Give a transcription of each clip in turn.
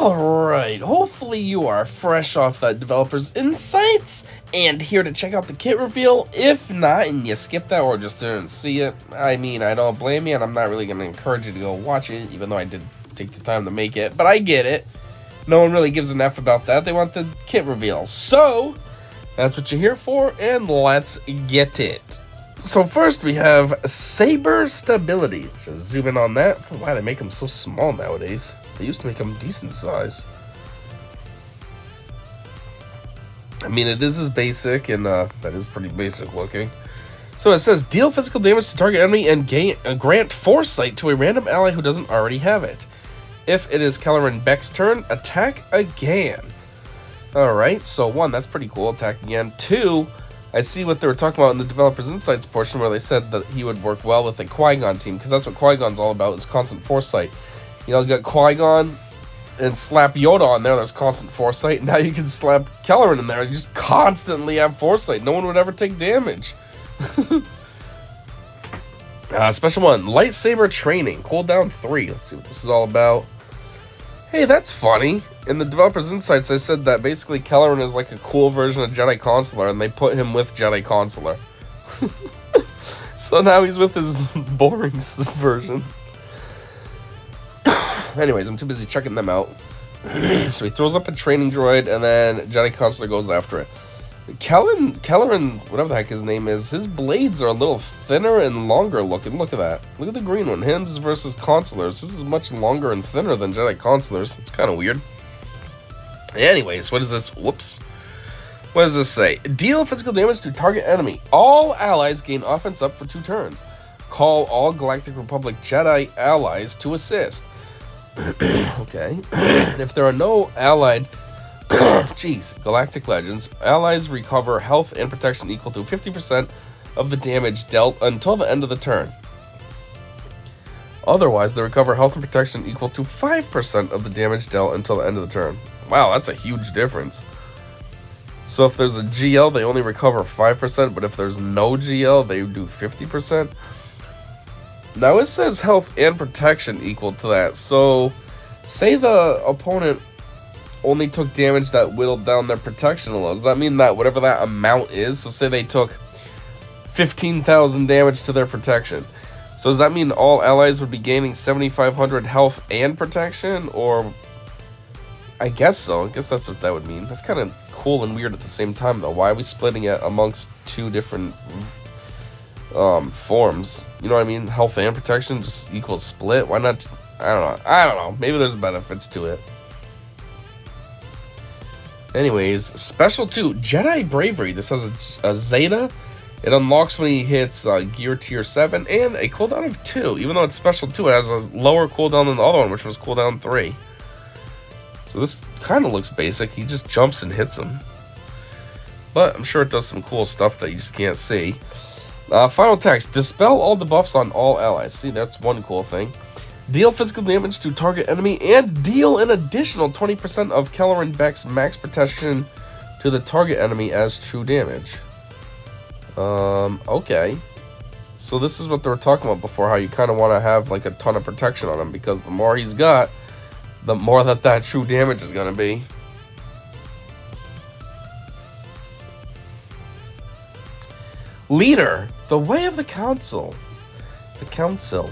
Alright, hopefully you are fresh off that developer's insights and here to check out the kit reveal. If not, and you skipped that or just didn't see it, I mean, I don't blame you, and I'm not really going to encourage you to go watch it, even though I did take the time to make it, but I get it. No one really gives an F about that. They want the kit reveal. So, that's what you're here for, and let's get it. So first we have Saber Stability. Just zoom in on that. Why they make them so small nowadays? They used to make them decent size. I mean, it is as basic, and that is pretty basic looking. So it says, deal physical damage to target enemy and grant foresight to a random ally who doesn't already have it. If it is Kelleran Beck's turn, attack again. Alright, so 1, that's pretty cool, attack again. 2, I see what they were talking about in the developer's insights portion where they said that he would work well with the Qui-Gon team, because that's what Qui-Gon's all about, is constant foresight. You know, you got Qui-Gon and slap Yoda on there, there's constant foresight. Now you can slap Kelleran in there and just constantly have foresight. No one would ever take damage. Special 1, lightsaber training, cooldown 3. Let's see what this is all about. Hey, that's funny. In the developer's insights, I said that basically Kelleran is like a cool version of Jedi Consular, and they put him with Jedi Consular. So now he's with his boring version. Anyways, I'm too busy checking them out. So he throws up a training droid, and then Jedi Consular goes after it. Kelleran, whatever the heck his name is, his blades are a little thinner and longer looking. Look at that. Look at the green one. Hims versus Consulars. This is much longer and thinner than Jedi Consulars. It's kind of weird. Anyways, what is this? Whoops. What does this say? Deal physical damage to target enemy. All allies gain offense up for 2 turns. Call all Galactic Republic Jedi allies to assist. Okay. If there are no allied Galactic Legends, allies recover health and protection equal to 50% of the damage dealt until the end of the turn. Otherwise, they recover health and protection equal to 5% of the damage dealt until the end of the turn. Wow, that's a huge difference. So if there's a GL, they only recover 5%, but if there's no GL, they do 50%. Now it says health and protection equal to that. So, say the opponent only took damage that whittled down their protection a little. Does that mean that whatever that amount is, so say they took 15,000 damage to their protection. So does that mean all allies would be gaining 7,500 health and protection? Or, I guess so. I guess that's what that would mean. That's kind of cool and weird at the same time, though. Why are we splitting it amongst 2 different forms? You know what I mean? Health and protection just equals split. Why not? I don't know. Maybe there's benefits to it. Anyways, Special 2, Jedi Bravery. This has a Zeta. It unlocks when he hits Gear Tier 7 and a cooldown of 2. Even though it's Special 2, it has a lower cooldown than the other one, which was cooldown 3. So this kind of looks basic. He just jumps and hits him. But I'm sure it does some cool stuff that you just can't see. Final text, dispel all debuffs on all allies. See, that's one cool thing. Deal physical damage to target enemy and deal an additional 20% of Kelleran Beck's max protection to the target enemy as true damage. Okay. So this is what they were talking about before, how you kind of want to have like a ton of protection on him, because the more he's got, the more that true damage is going to be. Leader, the way of the council. The council.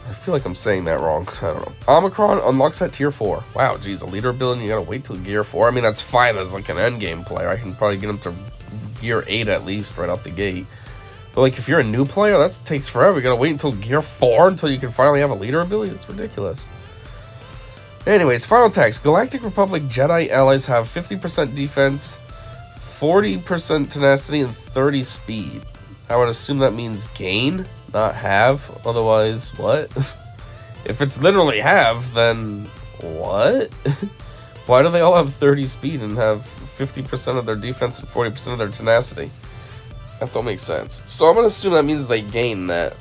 I feel like I'm saying that wrong. I don't know. Omicron unlocks at tier 4. Wow, geez, a leader ability, you gotta wait till gear 4. I mean, that's fine as like an endgame player. I can probably get him to gear 8 at least right out the gate. But like if you're a new player, that takes forever. You gotta wait until gear 4 until you can finally have a leader ability? That's ridiculous. Anyways, final text. Galactic Republic Jedi allies have 50% defense, 40% tenacity, and 30 speed. I would assume that means gain, not have. Otherwise, what? If it's literally have, then what? Why do they all have 30 speed and have 50% of their defense and 40% of their tenacity? That don't make sense. So I'm going to assume that means they gain that.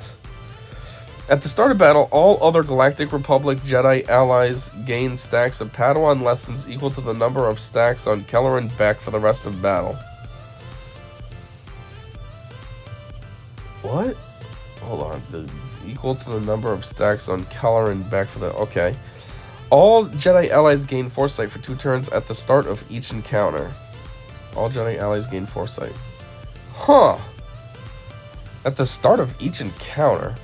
At the start of battle, all other Galactic Republic Jedi allies gain stacks of Padawan lessons equal to the number of stacks on Kelleran Beck for the rest of battle. What? Hold on. Equal to the number of stacks on Kelleran Beck for the... Okay. All Jedi allies gain foresight for 2 turns at the start of each encounter. All Jedi allies gain foresight. Huh. At the start of each encounter.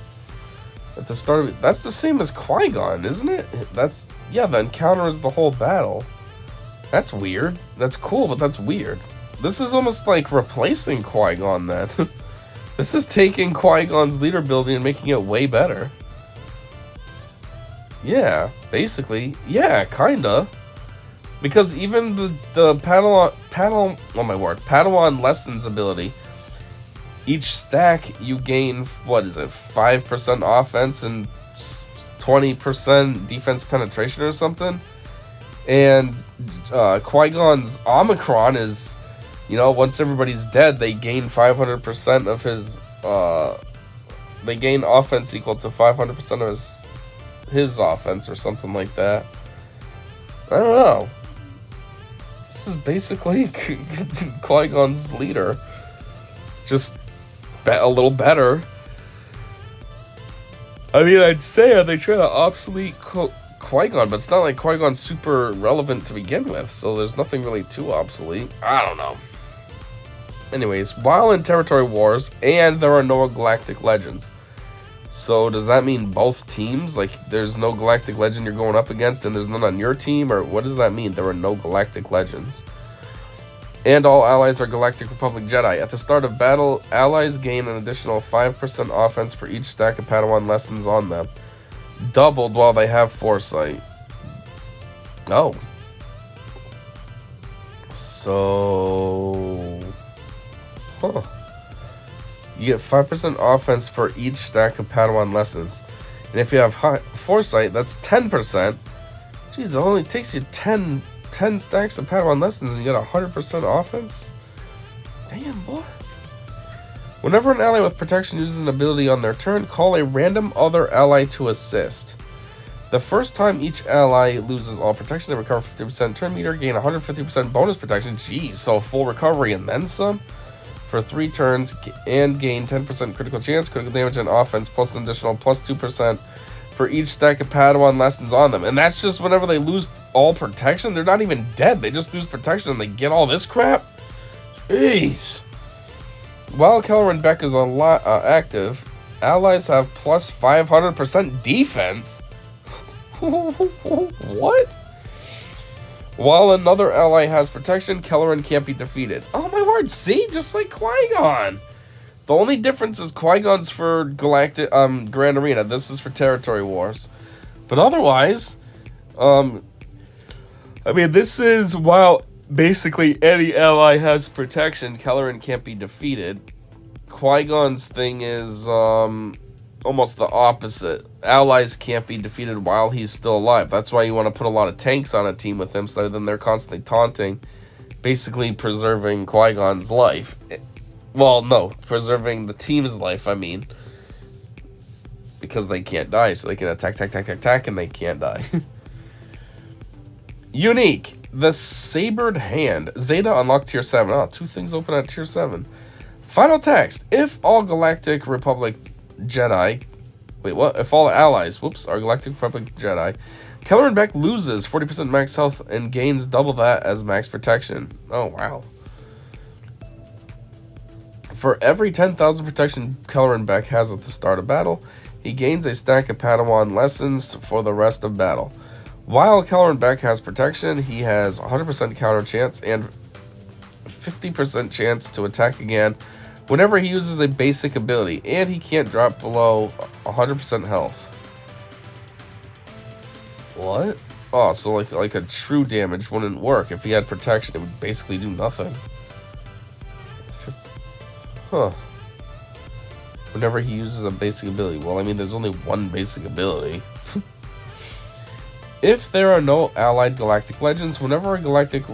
At the start of it. That's the same as Qui-Gon, isn't it? Yeah, the encounter is the whole battle. That's weird. That's cool, but that's weird. This is almost like replacing Qui-Gon then. This is taking Qui-Gon's leader ability and making it way better. Yeah, basically. Yeah, kinda. Because even the Padawan lessons ability, each stack you gain, what is it, 5% offense and 20% defense penetration or something? And Qui-Gon's Omicron is, you know, once everybody's dead, they gain 500% of his, they gain offense equal to 500% of his offense or something like that. I don't know. This is basically Qui-Gon's leader. Just a little better. I mean, I'd say are they trying to obsolete Qui-Gon, but it's not like Qui-Gon's super relevant to begin with, so there's nothing really too obsolete. I don't know. Anyways, while in territory wars, and there are no galactic legends. So does that mean both teams? Like, there's no galactic legend you're going up against, and there's none on your team? Or what does that mean? There are no galactic legends. And all allies are Galactic Republic Jedi. At the start of battle, allies gain an additional 5% offense for each stack of Padawan lessons on them. Doubled while they have foresight. Oh. So... Huh. You get 5% offense for each stack of Padawan lessons. And if you have foresight, that's 10%. Jeez, it only takes you 10 stacks of Padawan lessons and you get 100% offense? Damn, boy. Whenever an ally with protection uses an ability on their turn, call a random other ally to assist. The first time each ally loses all protection, they recover 50% turn meter, gain 150% bonus protection. Jeez, so full recovery and then some? For 3 turns, and gain 10% critical chance, critical damage, and offense, plus an additional plus 2% for each stack of Padawan lessons on them. And that's just whenever they lose all protection. They're not even dead. They just lose protection and they get all this crap? Jeez. While Kelleran Beck is active, allies have plus 500% defense. What? While another ally has protection, Kelleran can't be defeated. Oh my word, see? Just like Qui-Gon. The only difference is Qui-Gon's for Galactic Grand Arena. This is for Territory Wars. But otherwise, I mean, this is, while basically any ally has protection, Kelleran can't be defeated. Qui-Gon's thing is almost the opposite. Allies can't be defeated while he's still alive. That's why you want to put a lot of tanks on a team with him, so then they're constantly taunting, basically preserving Qui-Gon's life. Well, no, preserving the team's life, I mean. Because they can't die, so they can attack, and they can't die. Unique. The Sabered Hand. Zeta unlocked tier 7. Oh, 2 things open at tier 7. Final text. If all Galactic Republic Jedi... Wait, what? If all allies, are Galactic Republic Jedi, Kelleran Beck loses 40% max health and gains double that as max protection. Oh, wow. For every 10,000 protection Kelleran Beck has at the start of battle, he gains a stack of Padawan lessons for the rest of battle. While Kelleran Beck has protection, he has 100% counter chance and 50% chance to attack again whenever he uses a basic ability, and he can't drop below 100% health. What? Oh, so like a true damage wouldn't work. If he had protection, it would basically do nothing. Huh. Whenever he uses a basic ability. Well, I mean, there's only one basic ability. If there are no allied galactic legends, whenever a Galactic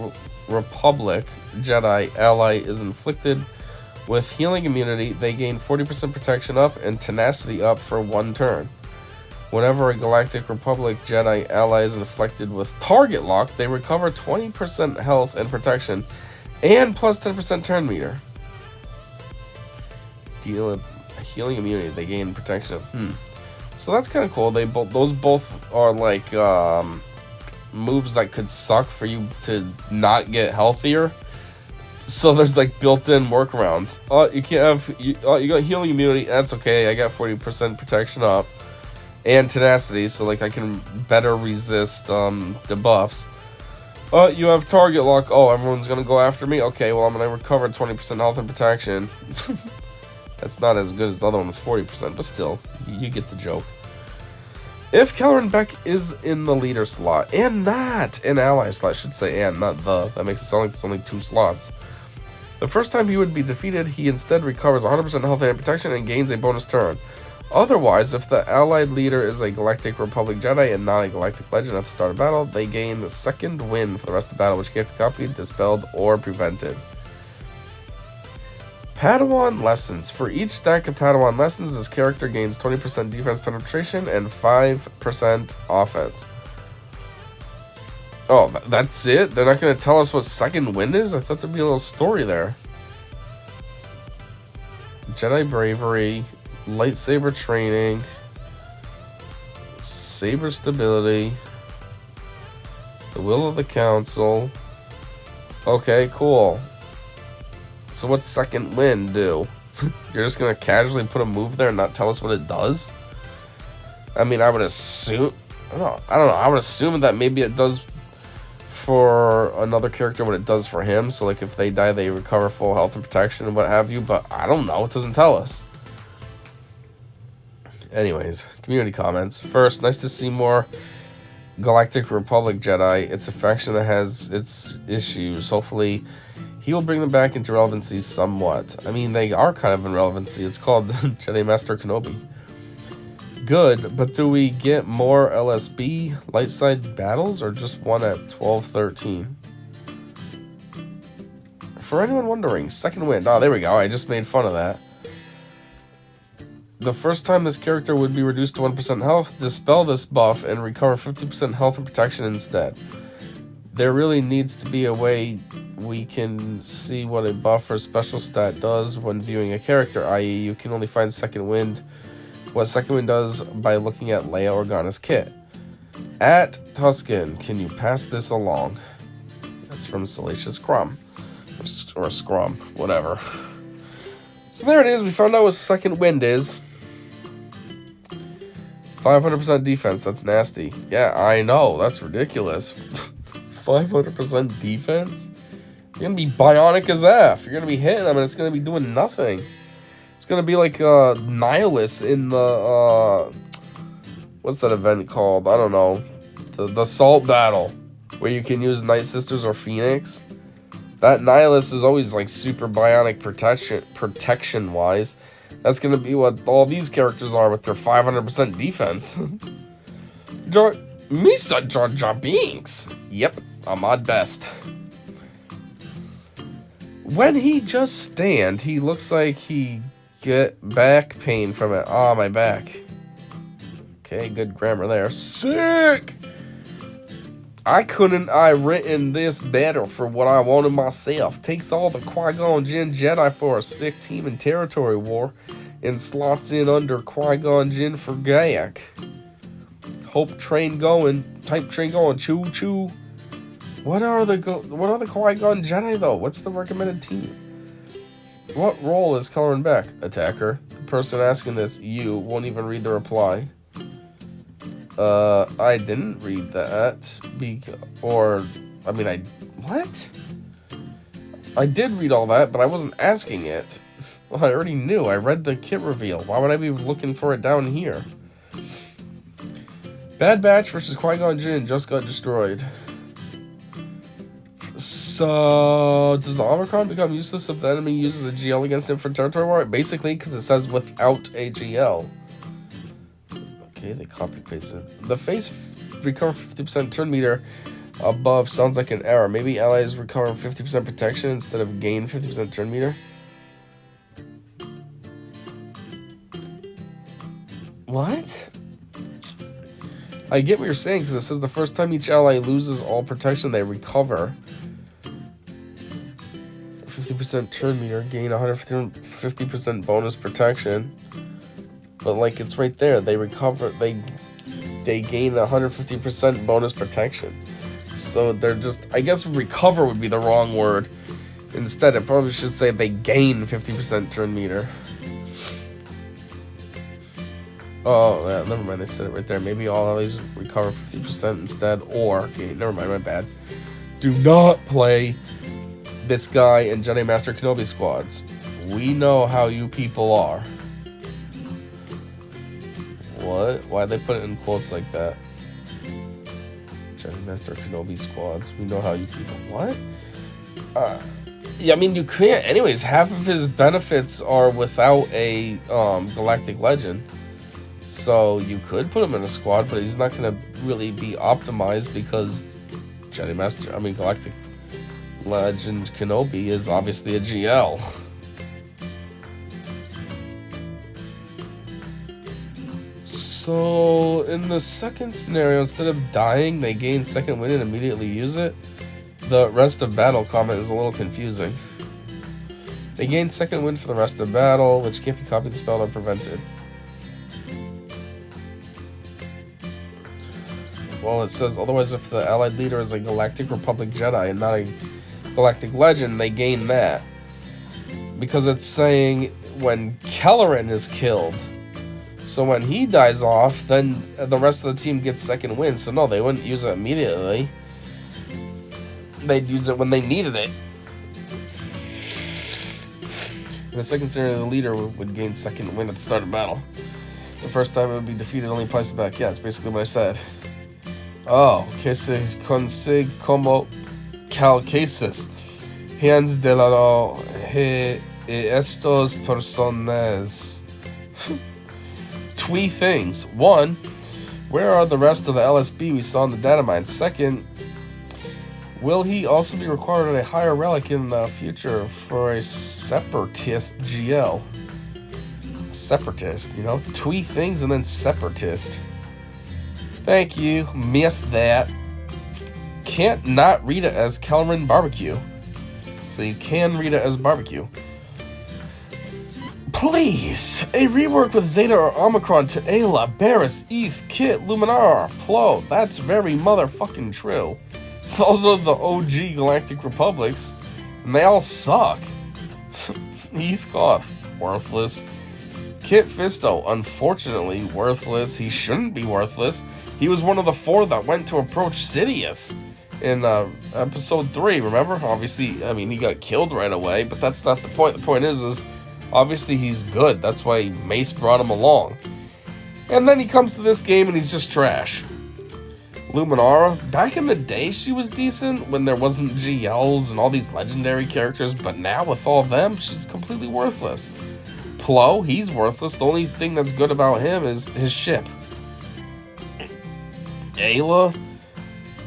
Republic Jedi ally is inflicted with healing immunity, they gain 40% protection up and tenacity up for 1 turn. Whenever a Galactic Republic Jedi ally is inflicted with target lock, they recover 20% health and protection and plus 10% turn meter. Deal with healing immunity, they gain protection. So that's kind of cool. Those both are like moves that could suck for you to not get healthier. So there's like built-in workarounds. You can't have you got healing immunity. That's okay. I got 40% protection up, and tenacity, so like I can better resist debuffs. You have target lock. Oh, everyone's gonna go after me. Okay, well I'm gonna recover 20% health and protection. That's not as good as the other one with 40%, but still, you get the joke. If Kelleran Beck is in the leader slot and not an ally slot, I should say, and not the. That makes it sound like there's only 2 slots. The first time he would be defeated, he instead recovers 100% health and protection and gains a bonus turn. Otherwise, if the allied leader is a Galactic Republic Jedi and not a Galactic Legend at the start of battle, they gain the second wind for the rest of the battle, which can't be copied, dispelled, or prevented. Padawan Lessons. For each stack of Padawan Lessons, this character gains 20% defense penetration and 5% offense. Oh, that's it? They're not going to tell us what second wind is? I thought there'd be a little story there. Jedi Bravery, Lightsaber Training, Saber Stability, The Will of the Council. Okay, cool. So what's second wind do? You're just going to casually put a move there and not tell us what it does? I mean, I would assume... I don't know. I would assume that maybe it does for another character what it does for him. So, like, if they die, they recover full health and protection and what have you. But I don't know. It doesn't tell us. Anyways, community comments. First, nice to see more Galactic Republic Jedi. It's a faction that has its issues. Hopefully, he will bring them back into relevancy somewhat. I mean, they are kind of in relevancy. It's called Jedi Master Kenobi. Good, but do we get more LSB light side battles or just one at 12-13? For anyone wondering, second wind. Oh, there we go. I just made fun of that. The first time this character would be reduced to 1% health, dispel this buff and recover 50% health and protection instead. There really needs to be a way we can see what a buff or special stat does when viewing a character, i.e. you can only find second wind. What second wind does by looking at Leia Organa's kit. At Tuscan, can you pass this along? That's from Salacious Crumb. Or Scrum, whatever. So there it is. We found out what second wind is. 500% defense. That's nasty. Yeah, I know. That's ridiculous. 500% defense? You're going to be bionic as F. You're going to be hitting them and it's going to be doing nothing. It's going to be like Nihilus in the, what's that event called? I don't know. The Salt Battle, where you can use Night Sisters or Phoenix. That Nihilus is always like super bionic protection-wise. That's going to be what all these characters are with their 500% defense. Misa Jar Jar Binks. Yep, I'm odd best. When he just stand, he looks like he get back pain from it. Ah, my back. Okay, good grammar there. Sick! I written this better for what I wanted myself. Takes all the Qui-Gon Jinn Jedi for a sick team in territory war and slots in under Qui-Gon Jinn for Gaiac. Hope train going, type train going, choo choo. What are the Qui-Gon Jedi though? What's the recommended team? What role is Kelleran Beck? Attacker. The person asking this, you, won't even read the reply. I didn't read that. What? I did read all that, but I wasn't asking it. Well, I already knew. I read the kit reveal. Why would I be looking for it down here? Bad Batch versus Qui-Gon Jinn just got destroyed. So, does the Omicron become useless if the enemy uses a GL against him for territory war? Basically, because it says without a GL. Okay, they copy-pasted. The face recover 50% turn meter above sounds like an error. Maybe allies recover 50% protection instead of gain 50% turn meter. What? I get what you're saying, because it says the first time each ally loses all protection, they recover 50% turn meter, gain 150% bonus protection. But like it's right there, they recover, they gain 150% bonus protection. So they're just, I guess recover would be the wrong word. Instead, it probably should say they gain 50% turn meter. Oh, yeah, never mind, they said it right there. Maybe all allies recover 50% instead, or, okay, never mind, my bad. Do not play this guy in Jedi Master Kenobi squads. We know how you people are. What? Why'd they put it in quotes like that? Jedi Master Kenobi squads. We know how you people. What? Yeah, I mean, you can't. Anyways, half of his benefits are without a Galactic Legend. So you could put him in a squad, but he's not going to really be optimized because Galactic Legend Kenobi is obviously a GL. So in the second scenario, instead of dying, they gain second wind and immediately use it. The rest of battle comment is a little confusing. They gain second wind for the rest of battle, which can't be copied, dispelled, or prevented. Well, it says, otherwise if the allied leader is a Galactic Republic Jedi and not a Galactic Legend, they gain that. Because it's saying when Kelleran is killed. So when he dies off, then the rest of the team gets second wind. So no, they wouldn't use it immediately. They'd use it when they needed it. In the second scenario, the leader would gain second wind at the start of battle. The first time it would be defeated only applies to back. Yeah, that's basically what I said. Oh, que se consigue como calcases. Hands de la estos personas. Twee things. One, where are the rest of the LSB we saw in the data mine? Second, will he also be required at a higher relic in the future for a separatist GL? Separatist, you know? Twee things and then separatist. Thank you. Missed that. Can't not read it as Kelleran Barbecue. So you can read it as barbecue. Please, a rework with Zeta or Omicron to Ayla, Barris, Eth, Kit, Luminar, Plo. That's very motherfucking true. Those are the OG Galactic Republics, and they all suck. Eth Goth, worthless. Kit Fisto, unfortunately, worthless. He shouldn't be worthless. He was one of the 4 that went to approach Sidious in episode 3, remember? Obviously, I mean, he got killed right away, but that's not the point. The point is obviously he's good. That's why Mace brought him along. And then he comes to this game and he's just trash. Luminara, back in the day she was decent when there wasn't GLs and all these legendary characters, but now with all of them, she's completely worthless. Plo, he's worthless. The only thing that's good about him is his ship. Ayla,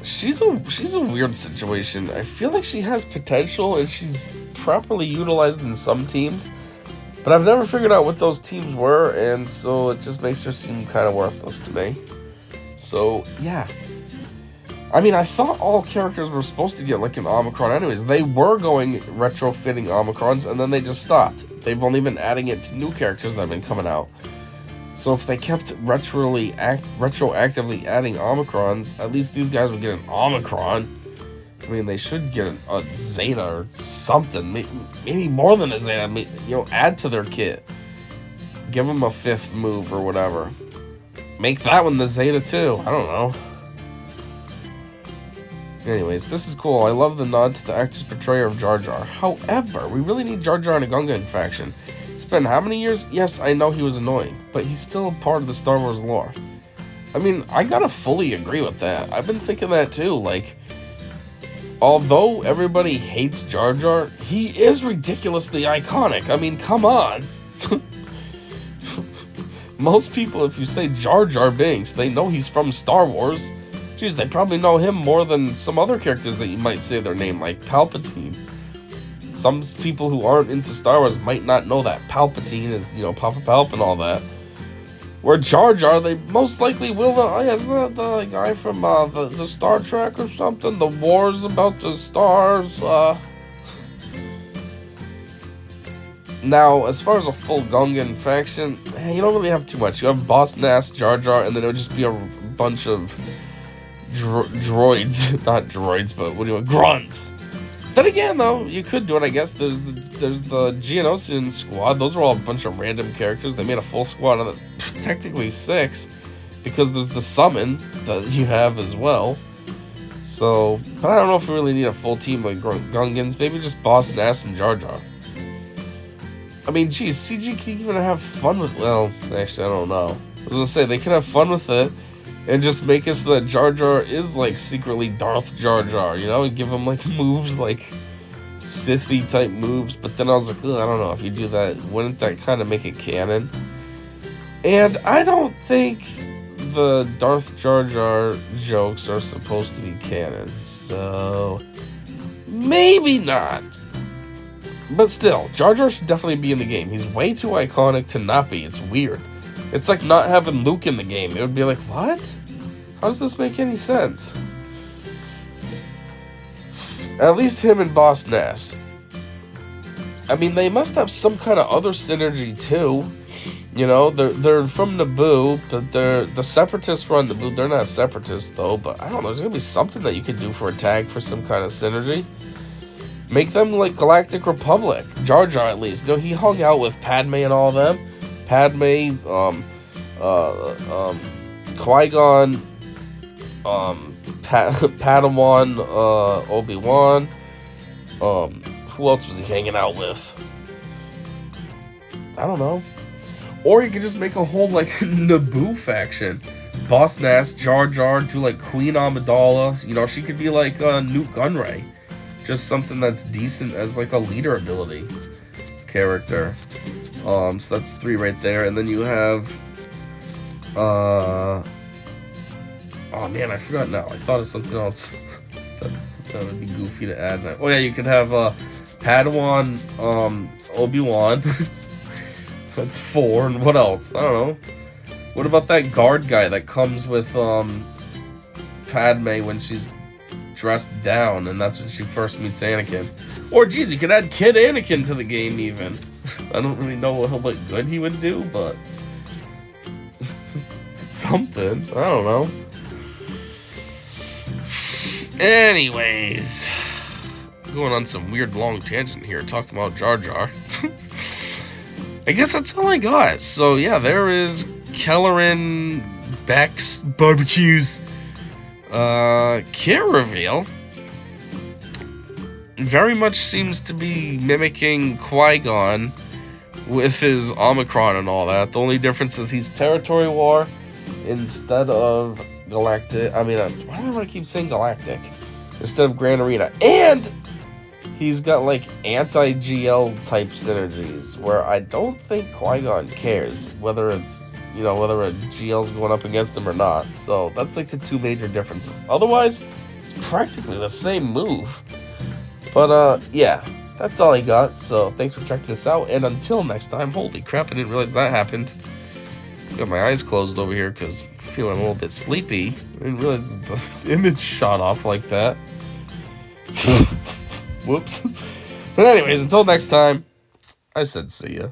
she's a weird situation. I feel like she has potential and she's properly utilized in some teams, but I've never figured out what those teams were, and so it just makes her seem kind of worthless to me. So yeah, I mean, I thought all characters were supposed to get like an Omicron anyways. They were going retrofitting Omicrons and then they just stopped. They've only been adding it to new characters that have been coming out. So if they kept retroactively adding Omicrons, at least these guys would get an Omicron. I mean, they should get a Zeta or something. Maybe more than a Zeta. You know, add to their kit. Give them a 5th move or whatever. Make that one the Zeta too. I don't know. Anyways, this is cool. I love the nod to the actor's portrayal of Jar Jar. However, we really need Jar Jar in a Gungan faction. It's been how many years? Yes, I know he was annoying, but he's still part of the Star Wars lore. I mean, I gotta fully agree with that. I've been thinking that too. Like, although everybody hates Jar Jar, he is ridiculously iconic. I mean, come on. Most people, if you say Jar Jar Binks, they know he's from Star Wars. Jeez, they probably know him more than some other characters that you might say their name, like Palpatine. Some people who aren't into Star Wars might not know that Palpatine is, you know, Papa Palp and all that. Where Jar Jar, they most likely will know. Oh, yeah, isn't that the guy from the Star Trek or something? The Wars about the Stars. Now, as far as a full Gungan faction, you don't really have too much. You have Boss Nass, Jar Jar, and then it would just be a bunch of droids, not droids, but what do you grunts. Then again, though, you could do it. I guess there's the Geonosian squad. Those are all a bunch of random characters. They made a full squad of technically 6, because there's the summon that you have as well. So, but I don't know if we really need a full team like Gungans. Maybe just Boss Nass and Jar Jar. I mean, geez, CG can even have fun with. Well, actually, I don't know. I was gonna say they can have fun with it. And just make it so that Jar Jar is, like, secretly Darth Jar Jar, you know? And give him, like, moves, like, Sithy type moves. But then I was like, ugh, I don't know, if you do that, wouldn't that kind of make it canon? And I don't think the Darth Jar Jar jokes are supposed to be canon. So, maybe not. But still, Jar Jar should definitely be in the game. He's way too iconic to not be. It's weird. It's like not having Luke in the game. It would be like, what? How does this make any sense? At least him and Boss Nass. I mean, they must have some kind of other synergy too. You know, they're from Naboo, but the Separatists run Naboo. They're not Separatists though, but I don't know. There's gonna be something that you could do for a tag for some kind of synergy. Make them like Galactic Republic. Jar Jar at least. You know, he hung out with Padme and all of them. Padme, Qui-Gon, Padawan, Obi-Wan, who else was he hanging out with? I don't know. Or you could just make a whole, like, Naboo faction. Boss Nass, Jar Jar, do, like, Queen Amidala. You know, she could be, like, Newt Gunray. Just something that's decent as, like, a leader ability character. So that's 3 right there, and then you have, oh man, I forgot now. I thought of something else that would be goofy to add. Oh yeah, you could have Padawan, Obi-Wan. That's 4, and what else? I don't know. What about that guard guy that comes with Padme when she's dressed down, and that's when she first meets Anakin? Or geez, you could add Kid Anakin to the game even. I don't really know what good he would do, but something. I don't know. Anyways, going on some weird long tangent here, talking about Jar Jar. I guess that's all I got. So yeah, there is Kelleran Beck's Barbecues kit reveal. Very much seems to be mimicking Qui-Gon with his Omicron and all that. The only difference is he's Territory War instead of Galactic. I mean, why do I want to keep saying Galactic instead of Grand Arena? And he's got like anti-GL type synergies where I don't think Qui-Gon cares whether it's, you know, whether a GL's going up against him or not. So that's like the 2 major differences. Otherwise, it's practically the same move. But, yeah, that's all I got. So, thanks for checking this out. And until next time, holy crap, I didn't realize that happened. Got my eyes closed over here because I'm feeling a little bit sleepy. I didn't realize the image shot off like that. Whoops. But anyways, until next time, I said see ya.